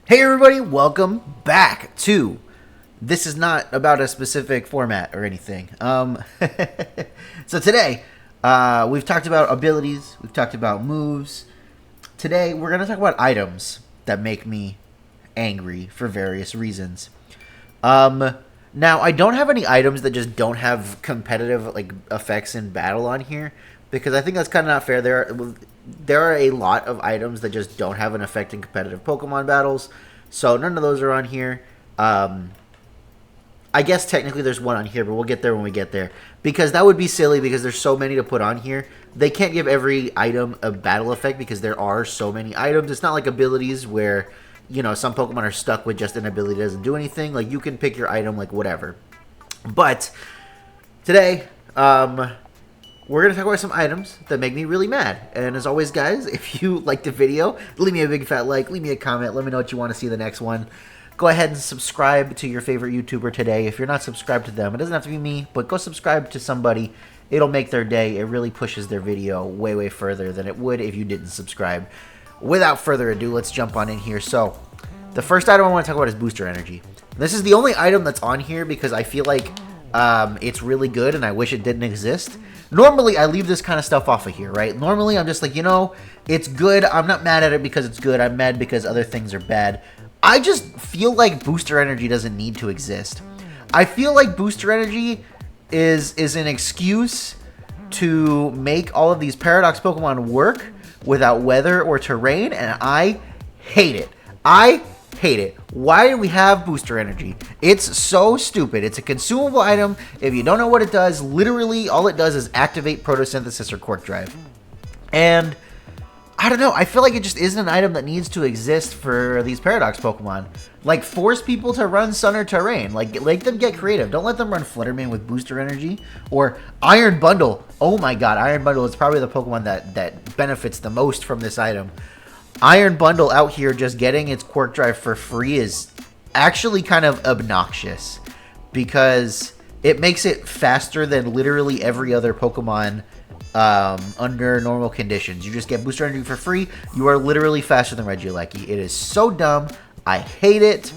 Hey everybody, welcome back to This Is Not About a Specific Format or anything. So today, we've talked about abilities, we've talked about moves. Today, we're going to talk about items that make me angry for various reasons. Now, I don't have any items that just don't have competitive effects in battle on here, because I think that's kind of not fair. There are a lot of items that just don't have an effect in competitive Pokemon battles, so none of those are on here. I guess technically there's one on here, but we'll get there when we get there, because that would be silly because there's so many to put on here. They can't give every item a battle effect because there are so many items. It's not like abilities where, you know, some Pokemon are stuck with just an ability that doesn't do anything. Like, you can pick your item, like, whatever. But today, we're going to talk about some items that make me really mad. And as always, guys, if you liked the video, leave me a big fat like, leave me a comment, let me know what you want to see in the next one. Go ahead and subscribe to your favorite YouTuber today. If you're not subscribed to them, it doesn't have to be me, but go subscribe to somebody. It'll make their day. It really pushes their video way, way further than it would if you didn't subscribe. Without further ado, let's jump on in here. So, the first item I want to talk about is Booster Energy. This is the only item that's on here because I feel like it's really good and I wish it didn't exist. Normally, I leave this kind of stuff off of here, right? Normally, I'm just like, you know, it's good. I'm not mad at it because it's good. I'm mad because other things are bad. I just feel like Booster Energy doesn't need to exist. I feel like Booster Energy is an excuse to make all of these Paradox Pokemon work without weather or terrain, and I hate it. I hate it. Why do we have Booster Energy? It's so stupid. It's a consumable item. If you don't know what it does, literally all it does is activate Photosynthesis or Quark Drive. And I don't know. I feel like it just isn't an item that needs to exist for these Paradox Pokemon. Like, force people to run Sun or Terrain. Like, let them get creative. Don't let them run Fluttermane with Booster Energy. Or Iron Bundle. Oh my god, Iron Bundle is probably the Pokemon that benefits the most from this item. Iron Bundle out here just getting its Quark Drive for free is actually kind of obnoxious. Because it makes it faster than literally every other Pokemon under normal conditions. You just get Booster Energy for free. You are literally faster than Regieleki. It is so dumb. I hate it.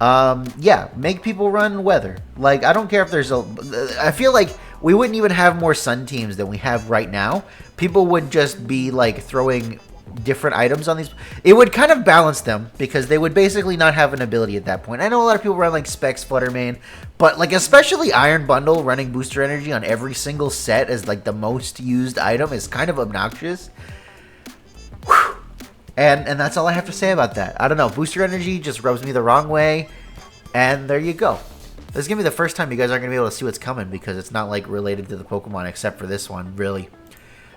Yeah, make people run weather. Like, I don't care if there's I feel like we wouldn't even have more Sun teams than we have right now. People would just be, like, throwing different items on these. It would kind of balance them because they would basically not have an ability at that point. I know a lot of people run like Specs, Fluttermane, but like especially Iron Bundle running Booster Energy on every single set as like the most used item is kind of obnoxious. Whew. And that's all I have to say about that. I don't know. Booster Energy just rubs me the wrong way. And there you go. This is going to be the first time you guys aren't going to be able to see what's coming because it's not like related to the Pokemon except for this one, really.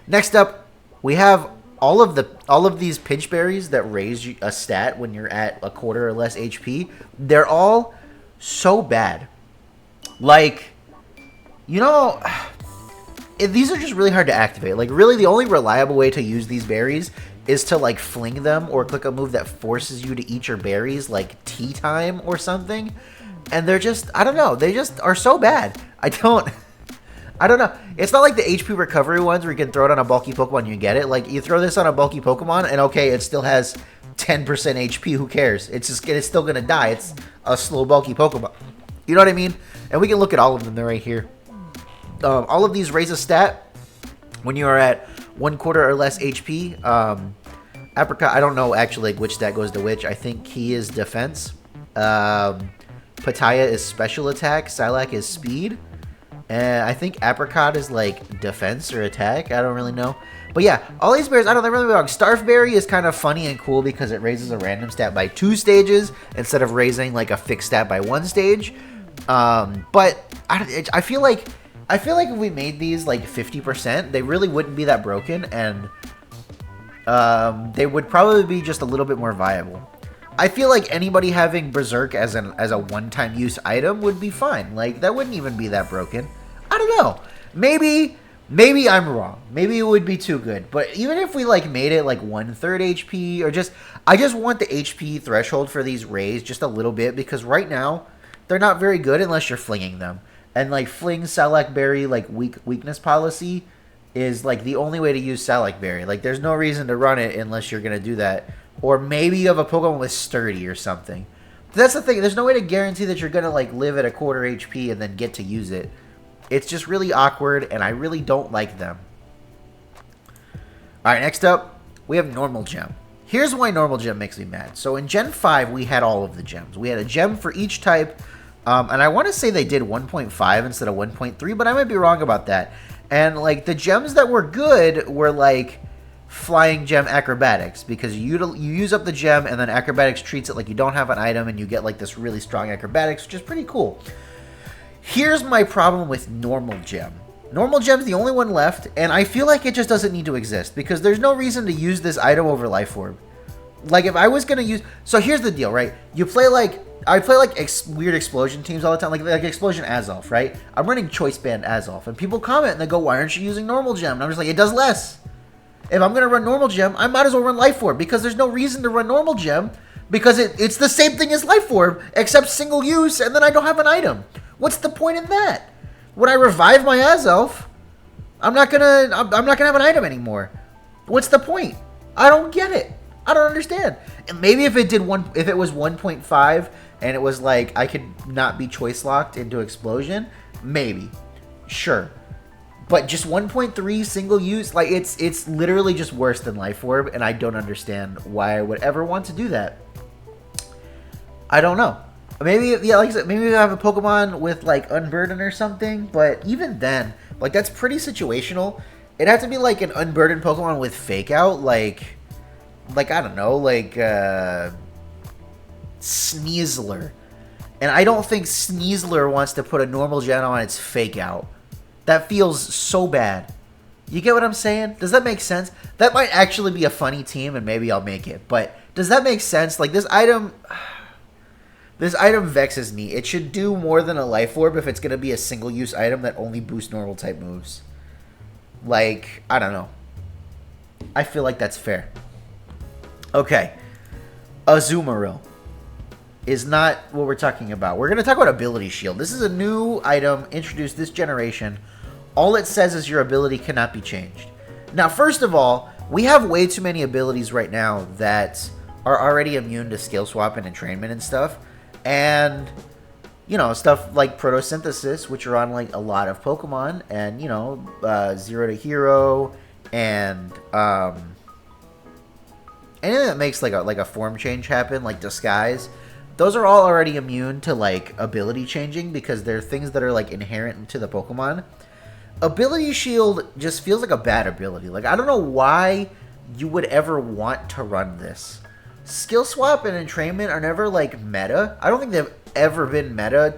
Next up, we have all of these pinch berries that raise a stat when you're at a quarter or less HP. They're all so bad. Like, you know, these are just really hard to activate. Like, really, the only reliable way to use these berries is to, like, fling them or click a move that forces you to eat your berries, like Tea Time or something. And they're just, I don't know, they just are so bad. I don't know. It's not like the HP recovery ones where you can throw it on a bulky Pokemon and you get it. Like, you throw this on a bulky Pokemon and okay, it still has 10% HP. Who cares? It's still going to die. It's a slow, bulky Pokemon. You know what I mean? And we can look at all of them. They're right here. All of these raise a stat when you are at 1/4 or less HP. Apricot, I don't know actually like which stat goes to which. I think he is defense. Pataya is special attack. Psylocke is speed. I think Apricot is like defense or attack. I don't really know. But yeah, all these berries, I don't know, they're really wrong. Starfberry is kind of funny and cool because it raises a random stat by 2 stages instead of raising like a fixed stat by 1 stage. But I feel like if we made these like 50%, they really wouldn't be that broken, and they would probably be just a little bit more viable. I feel like anybody having Berserk as a one-time use item would be fine. Like, that wouldn't even be that broken. I don't know. Maybe I'm wrong. Maybe it would be too good. But even if we like made it like 1/3 HP or I just want the HP threshold for these raised just a little bit because right now they're not very good unless you're flinging them. And like fling Salac Berry like weakness policy is like the only way to use Salac Berry. Like, there's no reason to run it unless you're gonna do that Or maybe you have a Pokemon with Sturdy or something. That's the thing. There's no way to guarantee that you're going to like live at a quarter HP and then get to use it. It's just really awkward, and I really don't like them. Alright, next up, we have Normal Gem. Here's why Normal Gem makes me mad. So in Gen 5, we had all of the gems. We had a gem for each type, and I want to say they did 1.5 instead of 1.3, but I might be wrong about that. And like the gems that were good were like Flying Gem Acrobatics, because you use up the gem, and then Acrobatics treats it like you don't have an item, and you get like this really strong Acrobatics, which is pretty cool. Here's my problem with Normal Gem. Normal Gem's the only one left, and I feel like it just doesn't need to exist, because there's no reason to use this item over Life Orb. Like, if I was going to use... So here's the deal, right? You play, like... I play, like, weird explosion teams all the time, like Explosion Azelf, right? I'm running Choice Band Azelf, and people comment, and they go, why aren't you using Normal Gem? And I'm just like, it does less. If I'm going to run Normal Gem, I might as well run Life Orb, because there's no reason to run Normal Gem, because it's the same thing as Life Orb, except single use, and then I don't have an item. What's the point in that? When I revive my Azelf, I'm not gonna have an item anymore. What's the point? I don't get it. I don't understand. And maybe if it was 1.5 and it was like I could not be choice locked into Explosion, maybe, sure. But just 1.3 single use, like it's literally just worse than Life Orb, and I don't understand why I would ever want to do that. I don't know. Maybe, yeah, like I said, maybe I have a Pokemon with, like, Unburden or something, but even then, like, that's pretty situational. It'd have to be, like, an Unburdened Pokemon with Fake Out, like, I don't know, like, Sneasler. And I don't think Sneasler wants to put a Normal Gen on its Fake Out. That feels so bad. You get what I'm saying? Does that make sense? That might actually be a funny team, and maybe I'll make it, but does that make sense? Like, this item... This item vexes me. It should do more than a Life Orb if it's going to be a single-use item that only boosts normal-type moves. Like, I don't know. I feel like that's fair. Okay. Azumarill is not what we're talking about. We're going to talk about Ability Shield. This is a new item introduced this generation. All it says is your ability cannot be changed. Now, first of all, we have way too many abilities right now that are already immune to skill swap and entrainment and stuff. And, you know, stuff like Photosynthesis, which are on, like, a lot of Pokemon. And, you know, Zero to Hero. And, anything that makes, like a form change happen, like Disguise. Those are all already immune to, like, ability changing, because they're things that are, like, inherent to the Pokemon. Ability Shield just feels like a bad ability. Like, I don't know why you would ever want to run this. Skill Swap and Entrainment are never, like, meta. I don't think they've ever been meta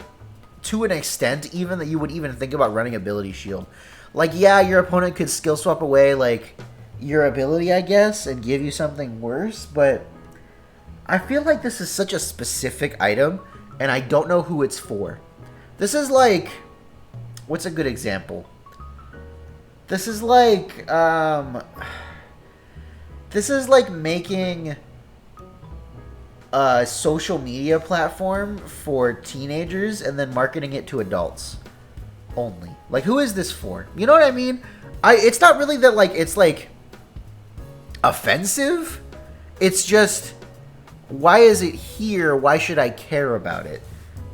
to an extent even that you would even think about running Ability Shield. Like, yeah, your opponent could Skill Swap away, like, your ability, I guess, and give you something worse, but I feel like this is such a specific item, and I don't know who it's for. This is like... What's a good example? This is like, This is like making a social media platform for teenagers and then marketing it to adults only. Like, who is this for? You know what I mean? It's not really that, like, it's, like, offensive. It's just, why is it here? Why should I care about it?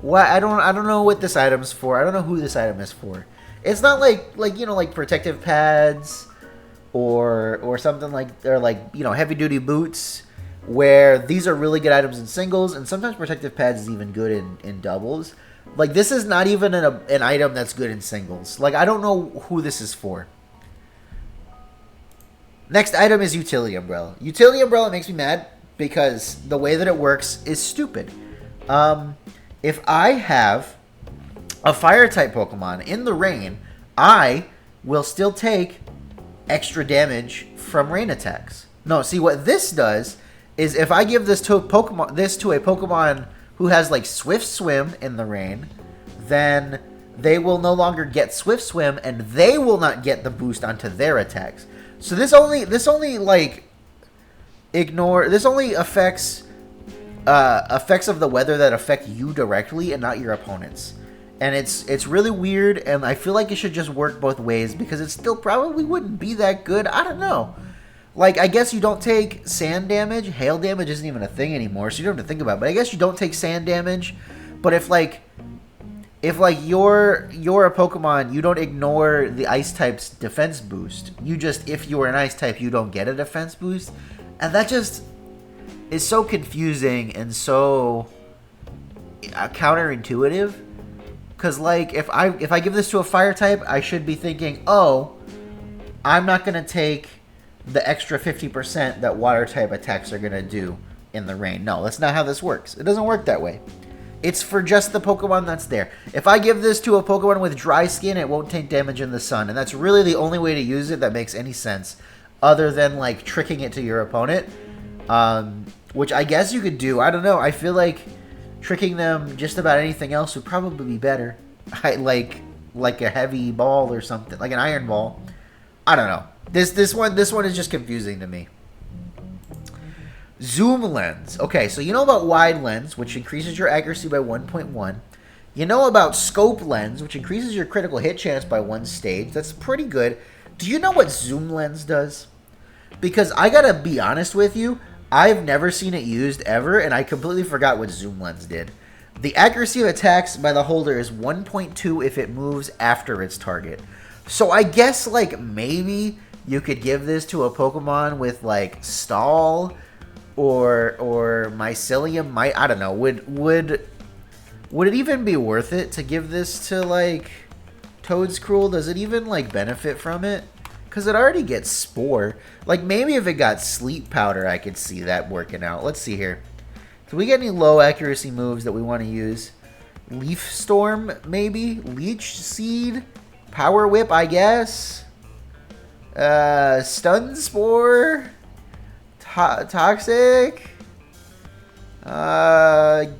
Why? I don't know what this item's for. I don't know who this item is for. It's not like you know, like protective pads or something like, or like, you know, heavy duty boots, where these are really good items in singles, and sometimes protective pads is even good in doubles. Like, this is not even an item that's good in singles. Like, I don't know who this is for. Next item is Utility Umbrella. Utility Umbrella makes me mad because the way that it works is stupid. If I have a Fire-type Pokemon in the rain, I will still take extra damage from rain attacks. No, see, what this does is if I give this to a Pokemon who has, like, Swift Swim in the rain, then they will no longer get Swift Swim, and they will not get the boost onto their attacks. So this only affects effects of the weather that affect you directly and not your opponents. And it's really weird, and I feel like it should just work both ways, because it still probably wouldn't be that good. I don't know. Like, I guess you don't take sand damage. Hail damage isn't even a thing anymore, so you don't have to think about it. But I guess you don't take sand damage. But if you're a Pokemon, you don't ignore the Ice type's defense boost. You just, if you're an Ice type, you don't get a defense boost. And that just is so confusing and so counterintuitive. Because, like, if I give this to a Fire type, I should be thinking, oh, I'm not going to take the extra 50% that Water type attacks are going to do in the rain. No, that's not how this works. It doesn't work that way. It's for just the Pokemon that's there. If I give this to a Pokemon with dry skin, it won't take damage in the sun. And that's really the only way to use it that makes any sense. Other than, like, tricking it to your opponent. Which I guess you could do. I don't know. I feel like tricking them just about anything else would probably be better. Like a heavy ball or something. Like an iron ball. I don't know. This one is just confusing to me. Zoom lens. Okay, so you know about wide lens, which increases your accuracy by 1.1. You know about scope lens, which increases your critical hit chance by 1 stage. That's pretty good. Do you know what zoom lens does? Because I gotta be honest with you, I've never seen it used ever, and I completely forgot what zoom lens did. The accuracy of attacks by the holder is 1.2 if it moves after its target. So I guess, like, maybe you could give this to a Pokemon with, like, Stall or Mycelium. I don't know. Would it even be worth it to give this to, like, Toedscruel? Does it even, like, benefit from it? Because it already gets Spore. Like, maybe if it got Sleep Powder, I could see that working out. Let's see here. Do we get any low accuracy moves that we want to use? Leaf Storm, maybe? Leech Seed? Power Whip, I guess? Stun Spore? Toxic?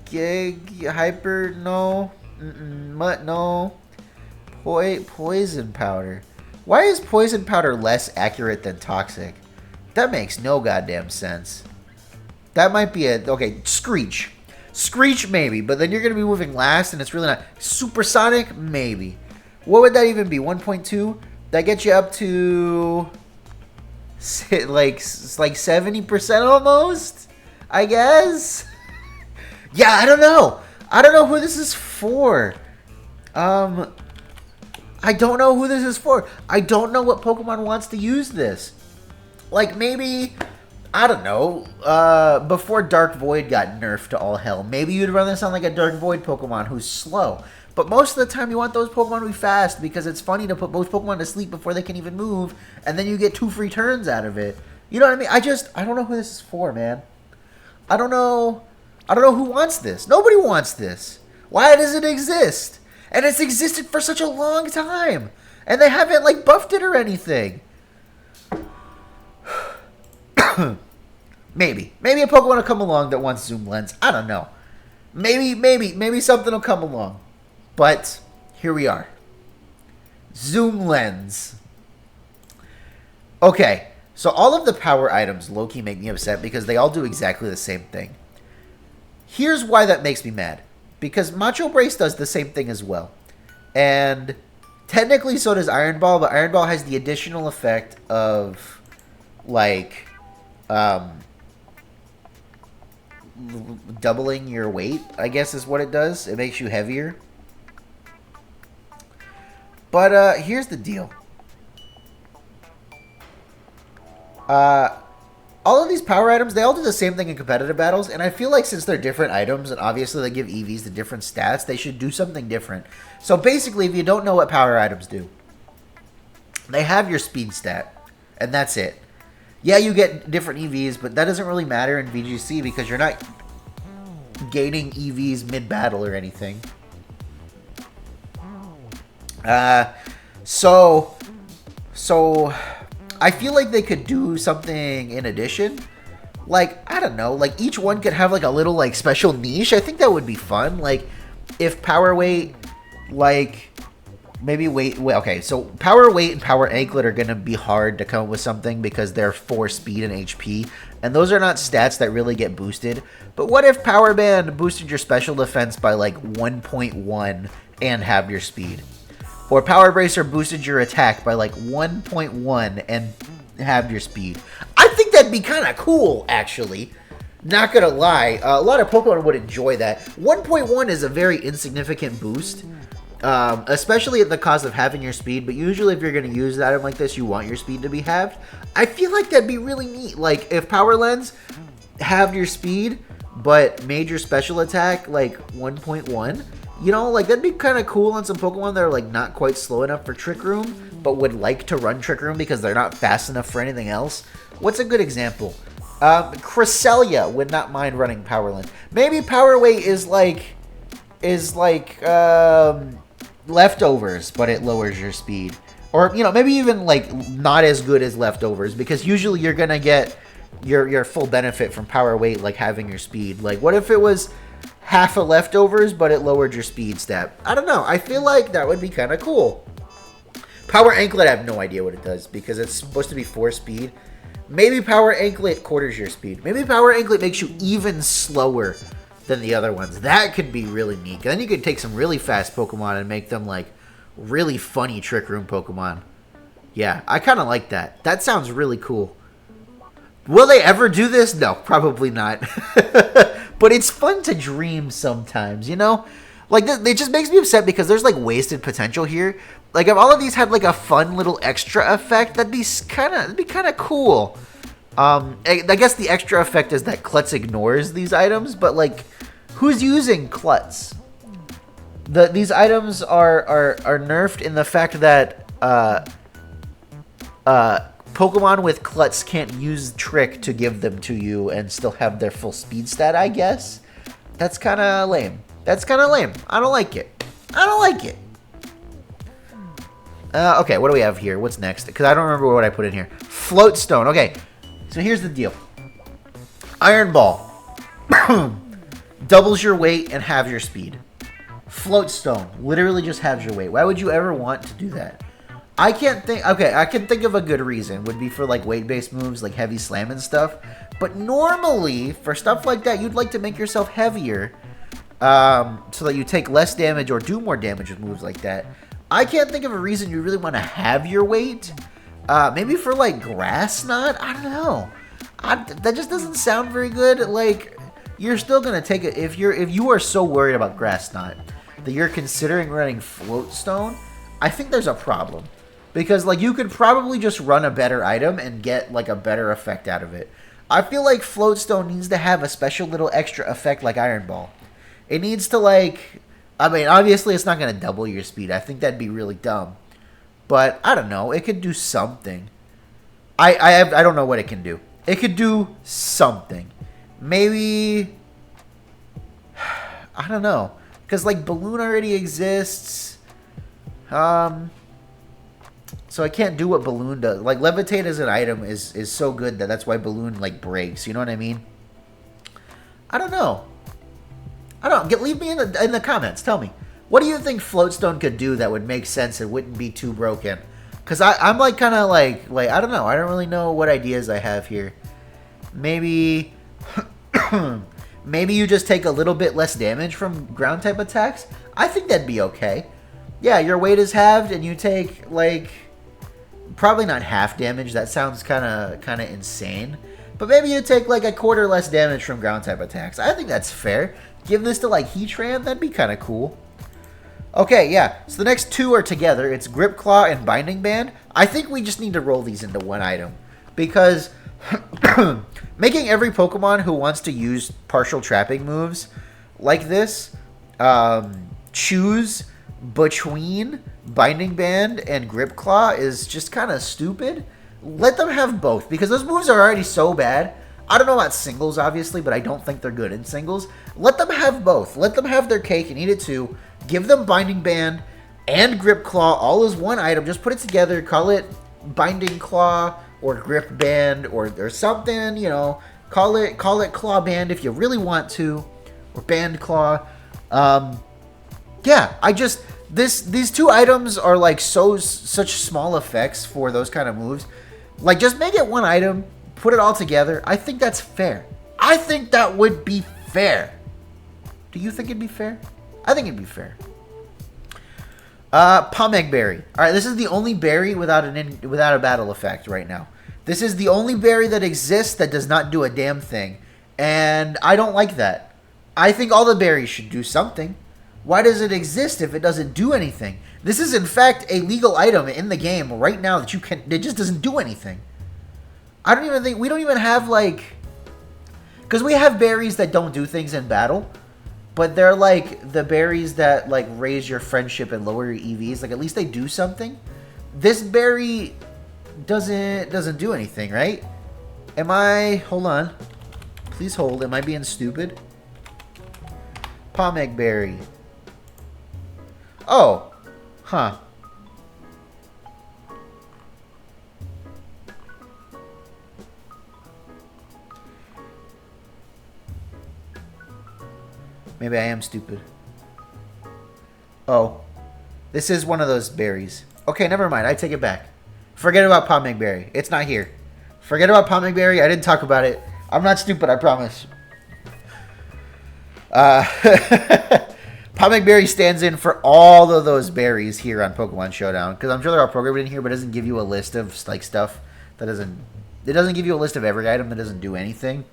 Gig? Hyper? No. Mutt? No. Poison Powder. Why is Poison Powder less accurate than Toxic? That makes no goddamn sense. That might be a... Okay, Screech. Screech, maybe. But then you're going to be moving last, and it's really not... Supersonic? Maybe. What would that even be? 1.2? That gets you up to... Like 70% almost? I guess? Yeah, I don't know. I don't know who this is for. I don't know who this is for. I don't know what Pokemon wants to use this. Like, maybe... I don't know, before Dark Void got nerfed to all hell, maybe you'd run this on like a Dark Void Pokemon who's slow. But most of the time you want those Pokemon to be fast because it's funny to put both Pokemon to sleep before they can even move, and then you get 2 free turns out of it. You know what I mean? I don't know who this is for, man. I don't know who wants this. Nobody wants this. Why does it exist? And it's existed for such a long time. And they haven't, like, buffed it or anything. Maybe a Pokemon will come along that wants Zoom Lens. I don't know. Maybe something will come along. But here we are. Zoom Lens. Okay, so all of the power items low-key make me upset because they all do exactly the same thing. Here's why that makes me mad. Because Macho Brace does the same thing as well. And technically so does Iron Ball, but Iron Ball has the additional effect of, like... doubling your weight, I guess is what it does. It makes you heavier. But here's the deal. All of these power items, they all do the same thing in competitive battles, and I feel like since they're different items, and obviously they give EVs the different stats, they should do something different. So basically, if you don't know what power items do, they have your speed stat, and that's it. Yeah, you get different EVs, but that doesn't really matter in VGC because you're not gaining EVs mid-battle or anything. So I feel like they could do something in addition. Like, I don't know, like each one could have like a little like special niche. I think that would be fun. Like if power weight, like maybe weight, okay, so power weight and power anklet are going to be hard to come up with something because they're for speed and HP, and those are not stats that really get boosted. But what if power band boosted your special defense by like 1.1 and halved your speed? Or power bracer boosted your attack by like 1.1 and halved your speed? I that'd be kind of cool, actually. Not gonna lie, a lot of Pokemon would enjoy that. 1.1 is a very insignificant boost, especially at the cost of having your speed, but usually if you're gonna use an item like this, you want your speed to be halved. I feel like that'd be really neat. Like, if Power Lens halved your speed, but made your special attack, like, 1.1, you know, like, that'd be kind of cool on some Pokemon that are, like, not quite slow enough for Trick Room, but would like to run Trick Room because they're not fast enough for anything else. What's a good example? Cresselia would not mind running Power Lens. Maybe Power Weight is like Leftovers, but it lowers your speed. Or, you know, maybe even, like, not as good as Leftovers, because usually you're gonna get your full benefit from Power Weight, like having your speed. Like, what if it was half a Leftovers, but it lowered your speed stat? I don't know. I feel like that would be kind of cool. Power Anklet, I have no idea what it does, because it's supposed to be 4 speed. Maybe Power Anklet quarters your speed. Maybe Power Anklet makes you even slower than the other ones. That could be really neat. And then you could take some really fast Pokemon and make them, like, really funny Trick Room Pokemon. Yeah, I kind of like that. That sounds really cool. Will they ever do this? No, probably not. But it's fun to dream sometimes, you know? Like, it just makes me upset because there's, like, wasted potential here. Like, if all of these had, like, a fun little extra effect, that'd be kind of cool. I guess the extra effect is that Klutz ignores these items, but, like, who's using Klutz? These items are nerfed in the fact that Pokemon with Klutz can't use Trick to give them to you and still have their full speed stat, I guess. That's kind of lame. That's kind of lame. I don't like it. I don't like it. Okay, what do we have here? What's next? Because I don't remember what I put in here. Float Stone. Okay, so here's the deal. Iron Ball. Doubles your weight and halves your speed. Float Stone. Literally just halves your weight. Why would you ever want to do that? I can't think... Okay, I can think of a good reason. Would be for, like, weight-based moves, like Heavy Slam and stuff. But normally, for stuff like that, you'd like to make yourself heavier so that you take less damage or do more damage with moves like that. I can't think of a reason you really want to have your weight. Maybe for, like, Grass Knot? I don't know. That just doesn't sound very good. Like, you're still going to take it... If you are so worried about Grass Knot that you're considering running Float Stone, I think there's a problem. Because, like, you could probably just run a better item and get, like, a better effect out of it. I feel like Float Stone needs to have a special little extra effect like Iron Ball. It needs to, like... I mean, obviously it's not going to double your speed. I think that'd be really dumb. But, I don't know. It could do something. I don't know what it can do. It could do something. Maybe... I don't know. Because, like, Balloon already exists. So I can't do what Balloon does. Like, Levitate as an item is so good that's why Balloon, like, breaks. You know what I mean? I don't know. I don't know. Leave me in the comments. Tell me. What do you think Floatstone could do that would make sense and wouldn't be too broken? Because I'm, like, kind of, like, I don't know. I don't really know what ideas I have here. Maybe... Maybe you just take a little bit less damage from ground-type attacks? I think that'd be okay. Yeah, your weight is halved, and you take, like... Probably not half damage. That sounds kind of insane. But maybe you take, like, a quarter less damage from ground-type attacks. I think that's fair. Give this to, like, Heatran? That'd be kind of cool. Okay, yeah. So the next two are together. It's Grip Claw and Binding Band. I think we just need to roll these into one item. Because making every Pokemon who wants to use partial trapping moves like this choose between Binding Band and Grip Claw is just kind of stupid. Let them have both, because those moves are already so bad. I don't know about singles, obviously, but I don't think they're good in singles. Let them have both. Let them have their cake and eat it too. Give them Binding Band and Grip Claw all as one item. Just put it together. Call it Binding Claw or Grip Band or something, you know. Call it Claw Band if you really want to, or Band Claw. Yeah, these two items are like such small effects for those kind of moves. Like, just make it one item, put it all together. I think that's fair. I think that would be fair. Do you think it'd be fair? I think it'd be fair. Pom Egg Berry. All right, this is the only berry without a battle effect right now. This is the only berry that exists that does not do a damn thing. And I don't like that. I think all the berries should do something. Why does it exist if it doesn't do anything? This is, in fact, a legal item in the game right now that you can... It just doesn't do anything. I don't even think... We don't even have, like... Because we have berries that don't do things in battle. But they're, like, the berries that, like, raise your friendship and lower your EVs. Like, at least they do something. This berry doesn't do anything, right? Am I... Hold on. Please hold. Am I being stupid? Pom Egg Berry. Oh. Huh. Maybe I am stupid. Oh. This is one of those berries. Okay, never mind. I take it back. Forget about Pom Egg Berry. It's not here. Forget about Pom Egg Berry. I didn't talk about it. I'm not stupid, I promise. Pom Egg Berry stands in for all of those berries here on Pokemon Showdown. Because I'm sure they're all programmed in here, but it doesn't give you a list of like stuff that doesn't... It doesn't give you a list of every item that doesn't do anything.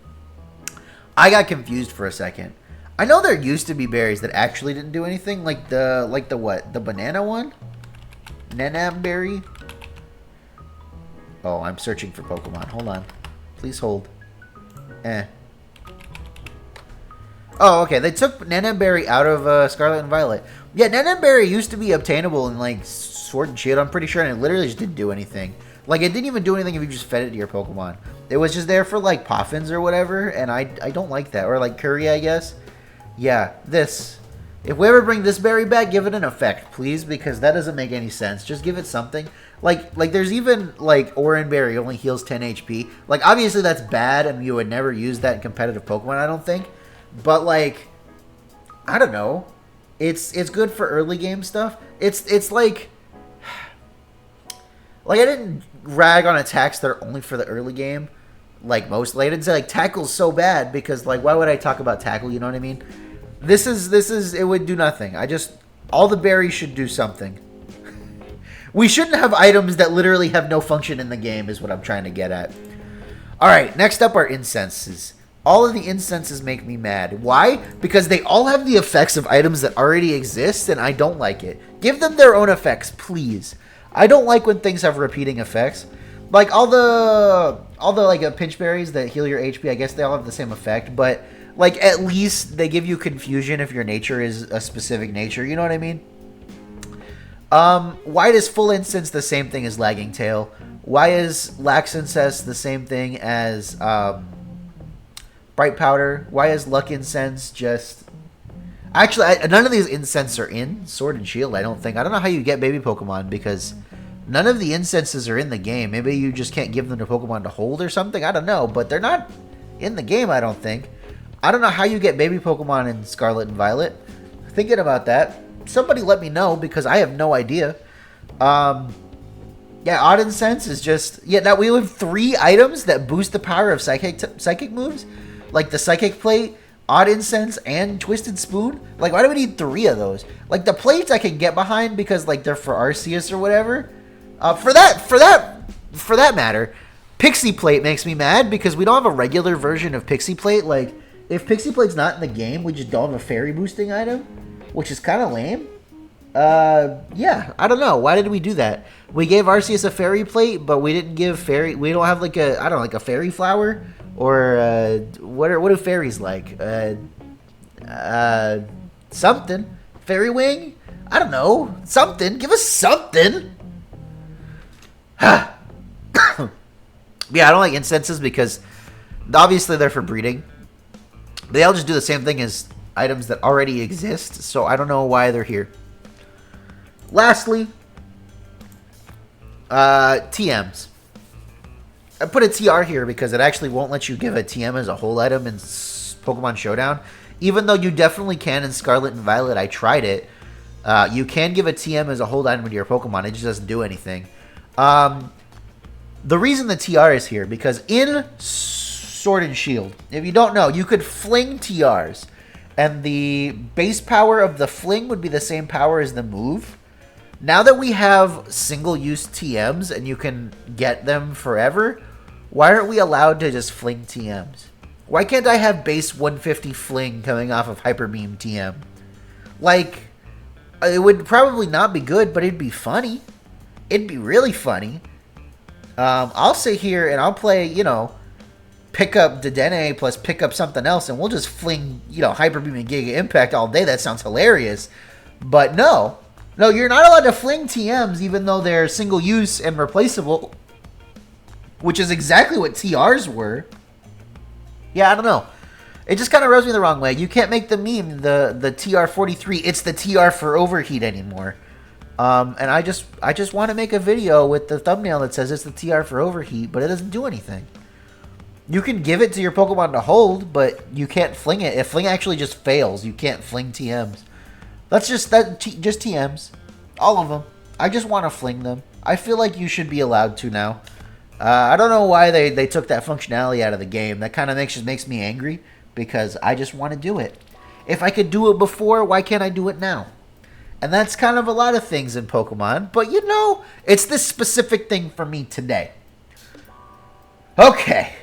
I got confused for a second. I know there used to be berries that actually didn't do anything. Like the what? The banana one? Nanam Berry? Oh, I'm searching for Pokemon. Hold on. Please hold. Oh, okay. They took Nanam Berry out of Scarlet and Violet. Yeah, Nanam Berry used to be obtainable in, like, Sword and Shield, I'm pretty sure, and it literally just didn't do anything. Like, it didn't even do anything if you just fed it to your Pokemon. It was just there for, like, Poffins or whatever, and I don't like that. Or, like, Curry, I guess. Yeah, this. If we ever bring this berry back, give it an effect, please, because that doesn't make any sense. Just give it something. Like there's even, like, Oran Berry only heals 10 HP. Like, obviously that's bad, and you would never use that in competitive Pokemon, I don't think. But, like, I don't know. It's good for early game stuff. It's like... Like, I didn't rag on attacks that are only for the early game. Like, mostly. I didn't say, like, Tackle's so bad, because, like, why would I talk about Tackle, you know what I mean? This is, it would do nothing. All the berries should do something. We shouldn't have items that literally have no function in the game, is what I'm trying to get at. Alright, next up are incenses. All of the incenses make me mad. Why? Because they all have the effects of items that already exist, and I don't like it. Give them their own effects, please. I don't like when things have repeating effects. Like, all the like, pinch berries that heal your HP, I guess they all have the same effect, but... Like, at least they give you confusion if your nature is a specific nature. You know what I mean? Why is Full Incense the same thing as Lagging Tail? Why is Lax Incense the same thing as Bright Powder? Why is Luck Incense just... Actually, none of these incense are in Sword and Shield, I don't think. I don't know how you get baby Pokemon, because none of the incenses are in the game. Maybe you just can't give them to Pokemon to hold or something. I don't know, but they're not in the game, I don't think. I don't know how you get baby Pokemon in Scarlet and Violet. Thinking about that, somebody let me know, because I have no idea. Yeah, Odd Incense is just... Yeah, now we have 3 items that boost the power of psychic moves. Like the Psychic Plate, Odd Incense, and Twisted Spoon. Like, why do we need 3 of those? Like, the plates I can get behind because, like, they're for Arceus or whatever. For that matter, Pixie Plate makes me mad because we don't have a regular version of Pixie Plate. Like... If Pixie Plate's not in the game, we just don't have a fairy boosting item, which is kind of lame. Yeah, I don't know. Why did we do that? We gave Arceus a fairy plate, but we didn't give fairy... We don't have, like, like a fairy flower? Or, what do fairies like? Something. Fairy wing? I don't know. Something. Give us something. Yeah, I don't like incenses because obviously they're for breeding. They all just do the same thing as items that already exist, so I don't know why they're here. Lastly, TMs. I put a TR here because it actually won't let you give a TM as a whole item in Pokemon Showdown. Even though you definitely can in Scarlet and Violet, I tried it. You can give a TM as a hold item to your Pokemon, it just doesn't do anything. The reason the TR is here, because in Sword and Shield, if you don't know, you could fling TRs, and the base power of the fling would be the same power as the move. Now that we have single-use TMs and you can get them forever, Why aren't we allowed to just fling TMs? Why can't I have base 150 fling coming off of Hyper Beam TM? Like, it would probably not be good, but it'd be funny. It'd be really funny. I'll sit here and I'll play, you know, pick up Dedenne plus pick up something else, and we'll just fling, you know, Hyper Beam and Giga Impact all day. That sounds hilarious. But no, you're not allowed to fling TMs, even though they're single use and replaceable, which is exactly what TRs were. Yeah, I don't know. It just kind of rubs me the wrong way. You can't make the meme, the TR-43, it's the TR for overheat anymore. And I just want to make a video with the thumbnail that says it's the TR for overheat, but it doesn't do anything. You can give it to your Pokemon to hold, but you can't fling it. If fling actually just fails, you can't fling TMs. That's just TMs. All of them. I just want to fling them. I feel like you should be allowed to now. I don't know why they took that functionality out of the game. That kind of makes me angry, because I just want to do it. If I could do it before, why can't I do it now? And that's kind of a lot of things in Pokemon, but you know, it's this specific thing for me today. Okay,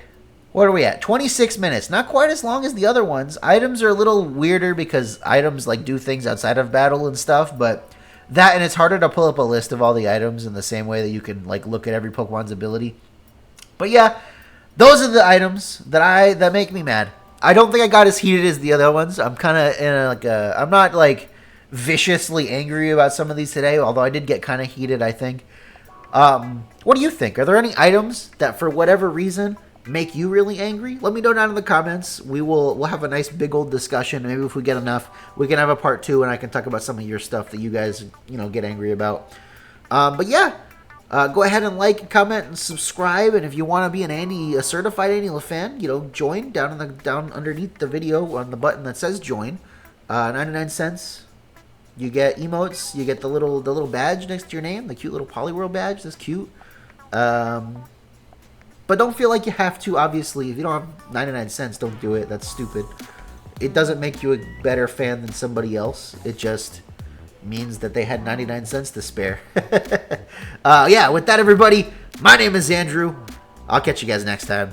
what are we at? 26 minutes. Not quite as long as the other ones. Items are a little weirder because items like do things outside of battle and stuff, but that, and it's harder to pull up a list of all the items in the same way that you can like look at every Pokemon's ability. But yeah, those are the items that make me mad. I don't think I got as heated as the other ones. I'm kind of in I'm not like viciously angry about some of these today, although I did get kind of heated, I think. What do you think? Are there any items that for whatever reason make you really angry? Let me know down in the comments. We'll have a nice big old discussion. Maybe if we get enough, we can have a part 2 and I can talk about some of your stuff that you guys, you know, get angry about. But yeah, go ahead and like, comment, and subscribe. And if you want to be a certified AndyLa fan, you know, join down underneath the video on the button that says join. 99 cents. You get emotes. You get the little badge next to your name, the cute little Poliwhirl badge. That's cute. But don't feel like you have to. Obviously, if you don't have 99 cents, don't do it. That's stupid. It doesn't make you a better fan than somebody else. It just means that they had 99 cents to spare. Yeah, with that, everybody, my name is Andrew. I'll catch you guys next time.